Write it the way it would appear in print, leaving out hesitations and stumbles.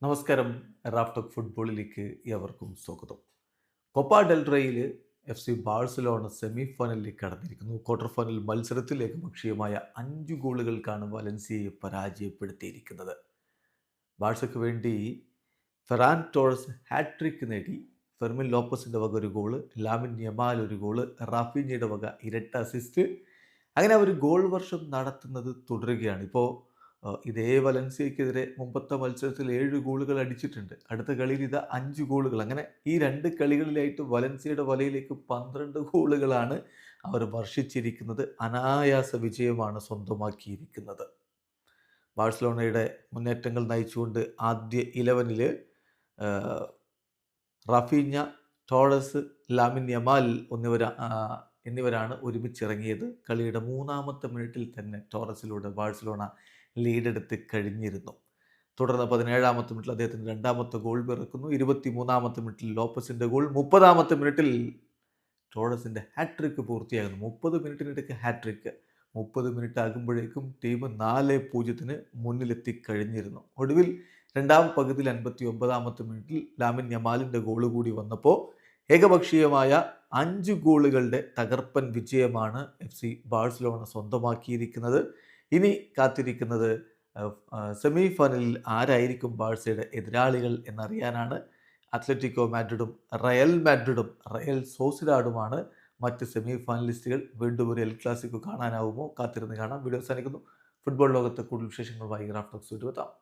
നമസ്കാരം. റാഫ്റ്റോക്ക് ഫുട്ബോളിലേക്ക് ഏവർക്കും സ്വാഗതം. കൊപ്പ ഡെൽ റേയിൽ FC ബാഴ്സലോണ സെമി ഫൈനലിലേക്ക് കടന്നിരിക്കുന്നു. ക്വാർട്ടർ ഫൈനൽ മത്സരത്തിൽ ഏകപക്ഷീയമായ 5 ഗോളുകൾക്കാണ് വലൻസിയയെ പരാജയപ്പെടുത്തിയിരിക്കുന്നത്. ബാഴ്സയ്ക്ക് വേണ്ടി ഫെറാൻ ടോറസ് ഹാട്രിക് നേടി. ഫെർമിൻ ലോപ്പസിൻ്റെ വക ഒരു ഗോള്, ലാമിൻ യമാൽ ഒരു ഗോള്, റാഫീഞ്ഞയുടെ വക ഇരട്ട അസിസ്റ്റ്. അങ്ങനെ അവർ ഗോൾ വർഷം നടത്തുന്നത് തുടരുകയാണ്. ഇപ്പോൾ ഇതേ വലൻസിയയ്ക്കെതിരെ മുമ്പത്തെ മത്സരത്തിൽ 7 ഗോളുകൾ അടിച്ചിട്ടുണ്ട്. അടുത്ത കളിയിൽ ഇത് 5 ഗോളുകൾ. അങ്ങനെ ഈ 2 കളികളിലായിട്ട് വലൻസിയയുടെ വലയിലേക്ക് 12 ഗോളുകളാണ് അവർ വർഷിച്ചിരിക്കുന്നത്. അനായാസ വിജയമാണ് സ്വന്തമാക്കിയിരിക്കുന്നത്. ബാഴ്സലോണയുടെ മുന്നേറ്റങ്ങൾ നയിച്ചുകൊണ്ട് ആദ്യ 11-ൽ റാഫീഞ്ഞ, ടോറസ്, ലാമിൻ യമാൽ എന്നിവരാണ് ഒരുമിച്ചിറങ്ങിയത്. കളിയുടെ 3-ാമത്തെ മിനിറ്റിൽ തന്നെ ടോറസിലൂടെ ബാഴ്സലോണ ലീഡെടുത്ത് കഴിഞ്ഞിരുന്നു. തുടർന്ന് 17-ാമത്തെ മിനിറ്റിൽ അദ്ദേഹത്തിന് 2-ാമത്തെ ഗോൾ പിറക്കുന്നു. 23-ാമത്തെ മിനിറ്റിൽ ലോപ്പസിൻ്റെ ഗോൾ. 30-ാമത്തെ മിനിറ്റിൽ ടോറസിൻ്റെ ഹാട്രിക്ക് പൂർത്തിയാകുന്നു. 30 മിനിറ്റിനിടയ്ക്ക് ഹാട്രിക്ക്. 30 മിനിറ്റ് ആകുമ്പോഴേക്കും ടീം 4-0 മുന്നിലെത്തി കഴിഞ്ഞിരുന്നു. ഒടുവിൽ രണ്ടാം പകുതിയിൽ 59-ാമത്തെ മിനിറ്റിൽ ലാമിൻ യമാലിൻ്റെ ഗോൾ കൂടി വന്നപ്പോൾ ഏകപക്ഷീയമായ 5 ഗോളുകളുടെ തകർപ്പൻ വിജയമാണ് FC ബാഴ്സലോണ സ്വന്തമാക്കിയിരിക്കുന്നത്. ഇനി കാത്തിരിക്കുന്നത് സെമി ഫൈനലിൽ ആരായിരിക്കും ബാഴ്സയുടെ എതിരാളികൾ എന്നറിയാനാണ്. അത്ലറ്റിക്കോ മാഡ്രിഡും റയൽ സോസിഡാഡുമാണ് മറ്റ് സെമി ഫൈനലിസ്റ്റുകൾ. വീണ്ടും ഒരു എൽ ക്ലാസിക്കോ കാണാനാവുമോ? കാത്തിരുന്ന് കാണാം. വീഡിയോ അവസാനിക്കുന്നു. ഫുട്ബോൾ ലോകത്തെ കൂടുതൽ വിശേഷങ്ങളുമായി റാഫ്റ്റോക്സ് എത്താം.